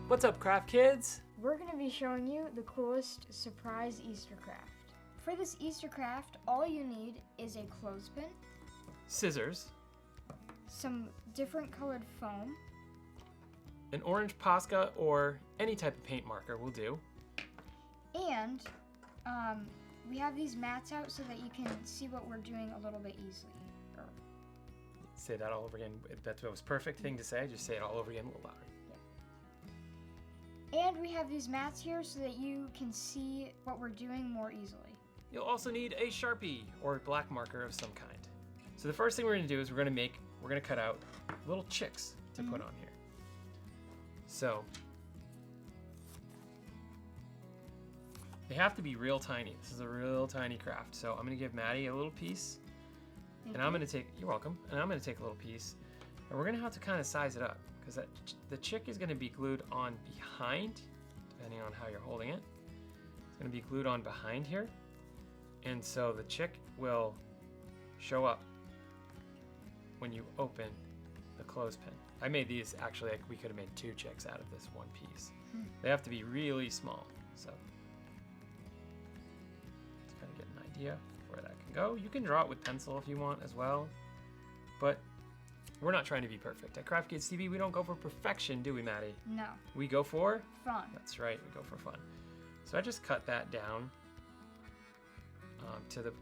What's up, craft kids? We're going to be showing you the coolest surprise Easter craft. For this Easter craft, all you need is a clothespin, Scissors, some different colored foam, an orange Posca or any type of paint marker will do. and we have these mats out so that you can see what we're doing a little bit easily. Say that all over again. That's the most perfect thing to say. Just say it all over again a little louder. And we have these mats here so that you can see what we're doing more easily. You'll also need a Sharpie or a black marker of some kind. So the first thing we're gonna do is we're gonna cut out little chicks to put on here. So they have to be real tiny. This is a real tiny craft. So I'm gonna give Maddie a little piece. And I'm gonna take, you're welcome, and I'm gonna take a little piece, and we're gonna have to kind of size it up, because the chick is gonna be glued on behind, depending on how you're holding it. It's gonna be glued on behind here, and so the chick will show up when you open the clothespin. I made these, actually, like, we could have made 2 chicks out of this one piece. They have to be really small, so let's kind of get an idea where that can go. You can draw it with pencil if you want as well, but we're not trying to be perfect. At Craft Kids TV, we don't go for perfection, do we, Maddie? No. We go for Fun. That's right, we go for fun. So I just cut that down to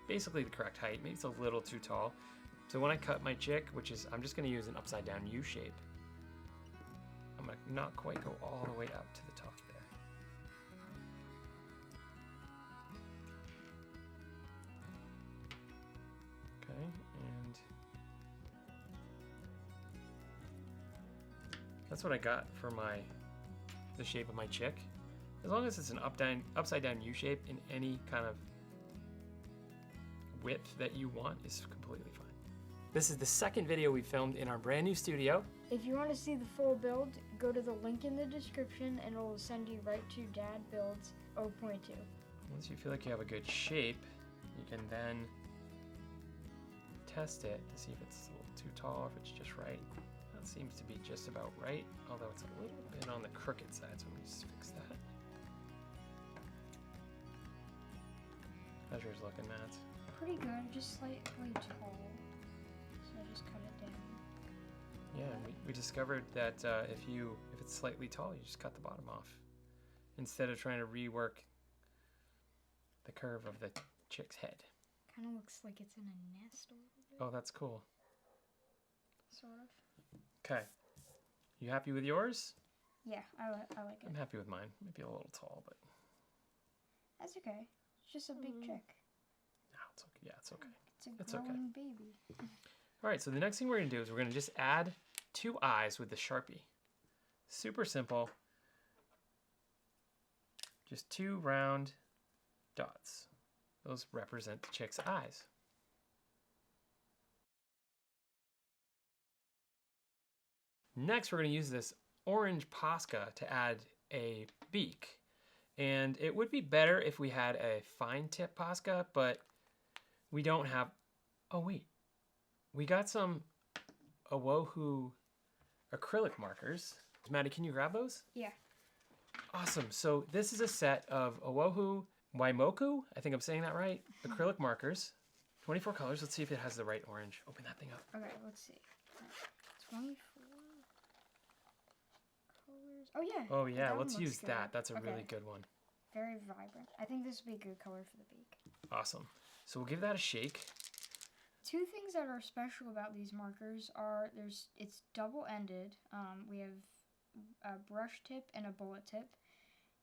basically the correct height. Maybe it's a little too tall. So when I cut my chick, I'm just going to use an upside down U shape. I'm going to not quite go all the way up to the top there. Okay, and that's what I got for the shape of my chick. As long as it's an upside down U shape in any kind of width that you want is completely fine. This is the second video we filmed in our brand new studio. If you want to see the full build, go to the link in the description and it will send you right to Dad Builds 0.2. Once you feel like you have a good shape, you can then test it to see if it's a little too tall, if it's just right. That seems to be just about right, although it's a little bit on the crooked side, so let me just fix that. How's yours looking, Matt? Pretty good, just slightly tall. So I just cut it down. Yeah, we discovered that if it's slightly tall, you just cut the bottom off instead of trying to rework the curve of the chick's head. Kind of looks like it's in a nest a little bit. Oh, that's cool. Sort of. Okay. You happy with yours? Yeah, I like it. I'm happy with mine. Maybe a little tall, but That's okay. It's just a big chick. no, it's okay. Yeah, it's okay. It's a growing baby. All right, so the next thing we're gonna do is we're gonna just add 2 eyes with the Sharpie. Super simple. Just 2 round dots. Those represent the chick's eyes. Next, we're going to use this orange Posca to add a beak. And it would be better if we had a fine tip Posca, but we don't have... Oh, wait. We got some Oahu acrylic markers. Maddie, can you grab those? Yeah. Awesome. So this is a set of Oahu Waimoku, I think I'm saying that right, acrylic markers. 24 colors. Let's see if it has the right orange. Open that thing up. Okay, let's see. 24 colors. Oh, yeah. Oh, yeah. That Let's one use looks that. good. That's a really Okay. good one. Very vibrant. I think this would be a good color for the beak. Awesome. So we'll give that a shake. 2 things that are special about these markers are it's double-ended. We have a brush tip and a bullet tip.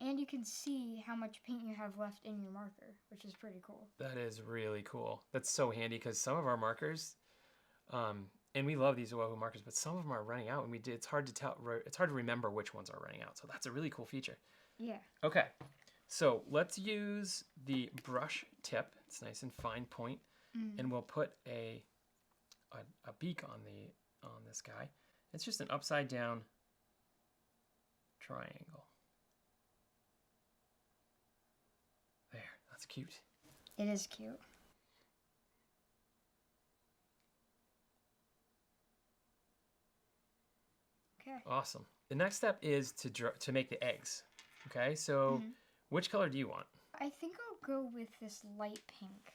And you can see how much paint you have left in your marker, which is pretty cool. That is really cool. That's so handy because some of our markers, and we love these Oahu markers, but some of them are running out, and it's hard to tell. It's hard to remember which ones are running out. So that's a really cool feature. Yeah. Okay, so let's use the brush tip. It's nice and fine point, and we'll put a beak on this guy. It's just an upside down triangle. There, that's cute. It is cute. Okay. Awesome. The next step is to make the eggs. Okay, so which color do you want? I think I'll go with this light pink.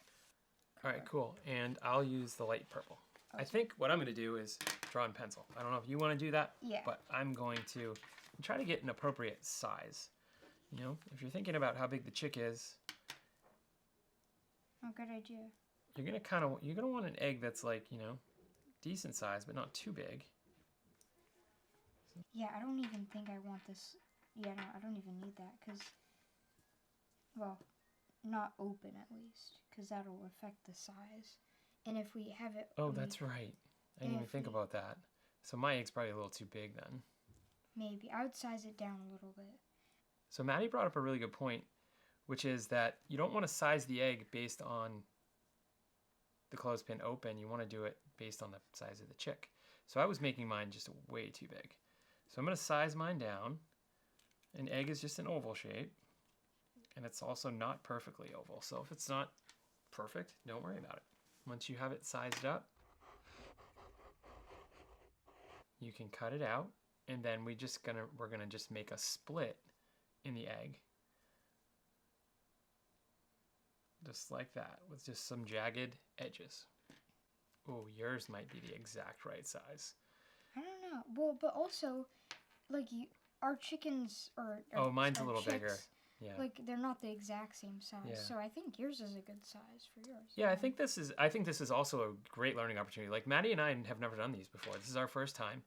All right, cool. And I'll use the light purple. Okay. I think what I'm going to do is draw in pencil. I don't know if you want to do that, Yeah. but I'm going to try to get an appropriate size. You know, if you're thinking about how big the chick is, oh, good idea. you're gonna want an egg that's like, you know, decent size, but not too big. Yeah, I don't even think I want this. Yeah, no, I don't even need that because, well, not open at least, because that'll affect the size. And if we have it... Oh, that's right. I didn't even think about that. So my egg's probably a little too big then. Maybe. I would size it down a little bit. So Maddie brought up a really good point, which is that you don't want to size the egg based on the clothespin open. You want to do it based on the size of the chick. So I was making mine just way too big. So I'm going to size mine down. An egg is just an oval shape. And it's also not perfectly oval. So if it's not perfect, don't worry about it. Once you have it sized up, you can cut it out. And then we're gonna just make a split in the egg. Just like that, with just some jagged edges. Oh, yours might be the exact right size. I don't know. Well, but also, like, our chickens oh, mine's a little chicks, bigger. Yeah. Like, they're not the exact same size. Yeah. So I think yours is a good size for yours. Yeah, I think this is also a great learning opportunity. Like Maddie and I have never done these before. This is our first time.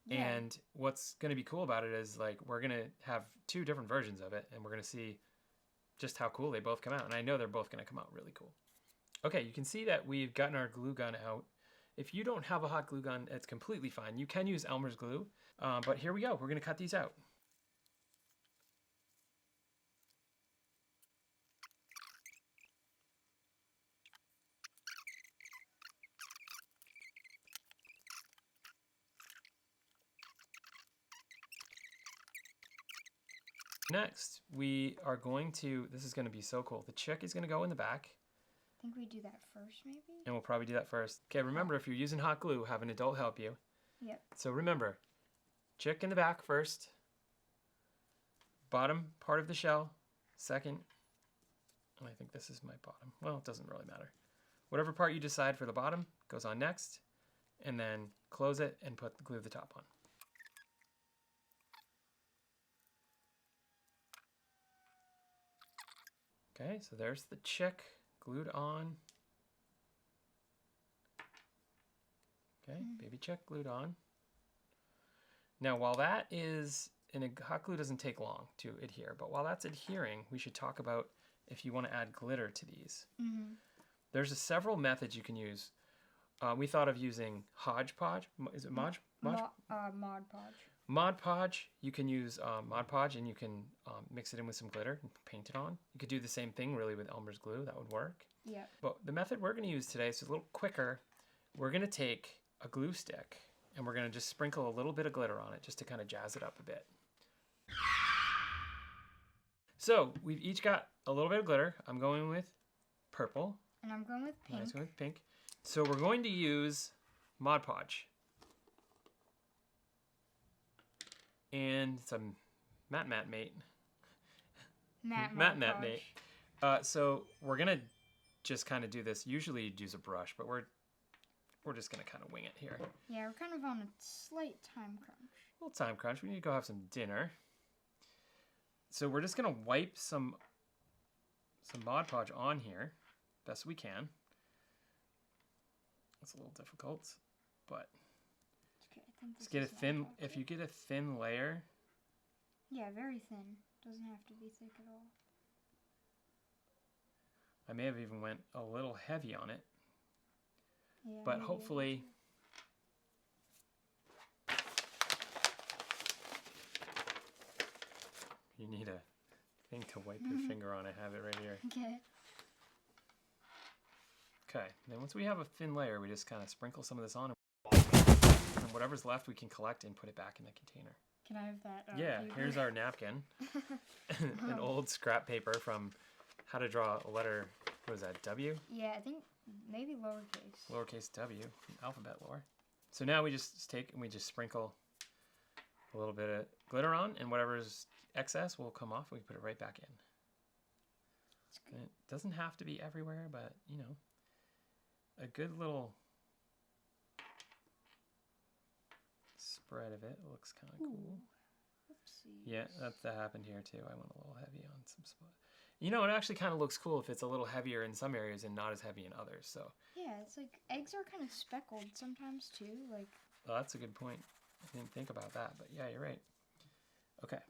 Yeah. And what's going to be cool about it is, like, we're going to have 2 different versions of it, and we're going to see just how cool they both come out. And I know they're both going to come out really cool. Okay, you can see that we've gotten our glue gun out. If you don't have a hot glue gun, it's completely fine. You can use Elmer's glue, but here we go. We're going to cut these out. Next, we are going to, this is going to be so cool. The chick is going to go in the back. I think we do that first, maybe? And we'll probably do that first. Okay, remember, if you're using hot glue, have an adult help you. Yep. So remember, chick in the back first. Bottom part of the shell, second. I think this is my bottom. Well, it doesn't really matter. Whatever part you decide for the bottom goes on next. And then close it and glue the top on. Okay, so there's the chick glued on. Okay, baby chick glued on. Now, while that is, and hot glue doesn't take long to adhere, but while that's adhering, we should talk about if you want to add glitter to these. Mm-hmm. There's several methods you can use. We thought of using Hodge Podge. Is it Mod Podge? Mod Podge. Mod Podge, you can use Mod Podge and you can mix it in with some glitter and paint it on. You could do the same thing really with Elmer's glue. That would work. Yeah. But the method we're going to use today is a little quicker. We're going to take a glue stick and we're going to just sprinkle a little bit of glitter on it just to kind of jazz it up a bit. So we've each got a little bit of glitter. I'm going with purple. And I'm going with pink. Nice, going with pink. So we're going to use Mod Podge. And some Matte Mate. Matte Mate. So we're gonna just kind of do this. Usually you'd use a brush, but we're just gonna kind of wing it here. Yeah, we're kind of on a slight time crunch. A little time crunch. We need to go have some dinner. So we're just gonna wipe some Mod Podge on here, best we can. It's a little difficult, but. Just get a thin, if you get a thin layer. Yeah, very thin. Doesn't have to be thick at all. I may have even went a little heavy on it. Yeah, but hopefully. You need a thing to wipe your finger on. I have it right here. Okay. Okay, then once we have a thin layer, we just kind of sprinkle some of this on. And whatever's left, we can collect and put it back in the container. Can I have that? Yeah, paper? Here's our napkin. An old scrap paper from How to Draw a Letter, what is that, W? Yeah, I think maybe lowercase. Lowercase W, alphabet lore. So now we just take and we just sprinkle a a little bit of glitter on, and whatever's excess will come off. We can put it right back in. And it doesn't have to be everywhere, but you know, a good little spread of it looks kind of cool. Oopsies. Yeah, that happened here too. I went a little heavy on some spots. You know, it actually kind of looks cool if it's a little heavier in some areas and not as heavy in others. So yeah, it's like eggs are kind of speckled sometimes too. Like, well, that's a good point. I didn't think about that, but yeah, you're right. Okay,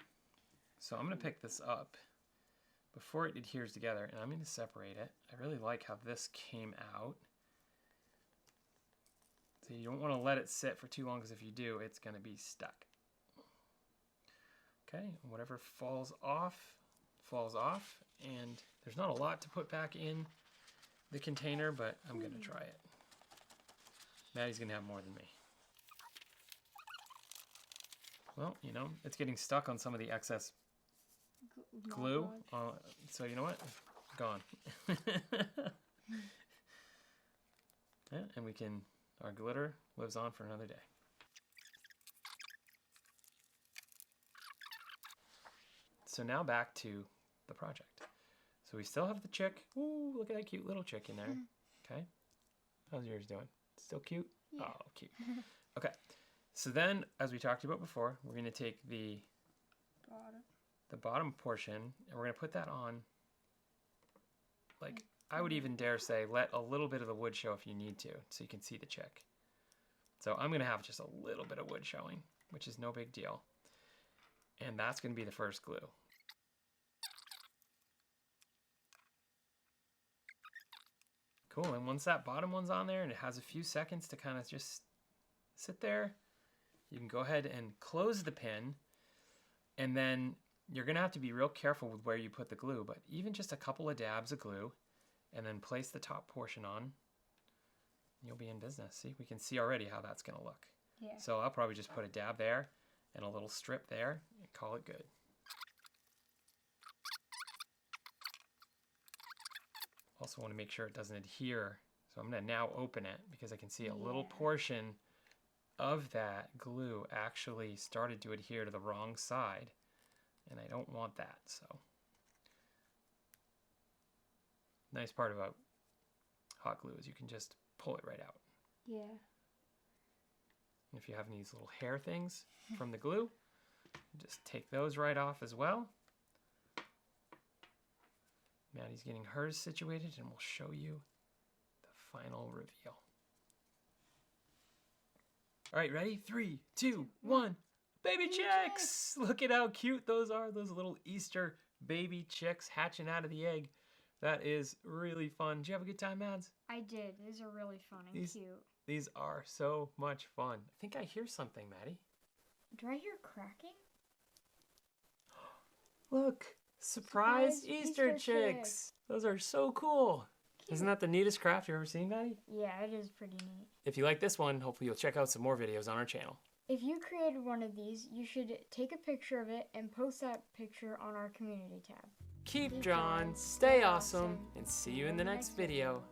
so I'm gonna pick this up before it adheres together, and I'm gonna separate it. I really like how this came out. So you don't want to let it sit for too long, because if you do, it's gonna be stuck. Okay, and whatever falls off, and there's not a lot to put back in the container, but I'm gonna try it. Maddie's gonna have more than me. Well, you know, it's getting stuck on some of the excess glue. So you know what? Gone. Yeah, and our glitter lives on for another day. So now back to the project. So we still have the chick. Ooh, look at that cute little chick in there. Okay. How's yours doing? Still cute? Yeah. Oh, cute. Okay. So then, as we talked about before, we're going to take the bottom portion, and we're going to put that on, like, I would even dare say, let a little bit of the wood show if you need to, so you can see the chick. So I'm going to have just a little bit of wood showing, which is no big deal. And that's going to be the first glue. Cool, and once that bottom one's on there and it has a few seconds to kind of just sit there, you can go ahead and close the pin, and then you're going to have to be real careful with where you put the glue, but even just a couple of dabs of glue, and then place the top portion on, you'll be in business. See, we can see already how that's going to look. Yeah. So I'll probably just put a dab there and a little strip there and call it good. Also want to make sure it doesn't adhere. So I'm going to now open it because I can see a little portion of that glue actually started to adhere to the wrong side, and I don't want that. So nice part about hot glue is you can just pull it right out. Yeah. And if you have these little hair things from the glue, just take those right off as well. Maddie's getting hers situated, and we'll show you the final reveal. All right, ready? 3, 2, 1. Baby chicks! Look at how cute those are. Those little Easter baby chicks hatching out of the egg. That is really fun. Did you have a good time, Mads? I did. These are really fun and cute. These are so much fun. I think I hear something, Maddie. Do I hear cracking? Look, surprise Easter chicks. Those are so cool. Cute. Isn't that the neatest craft you've ever seen, Maddie? Yeah, it is pretty neat. If you like this one, hopefully you'll check out some more videos on our channel. If you created one of these, you should take a picture of it and post that picture on our community tab. Keep drawn, stay awesome, and see you in the next video.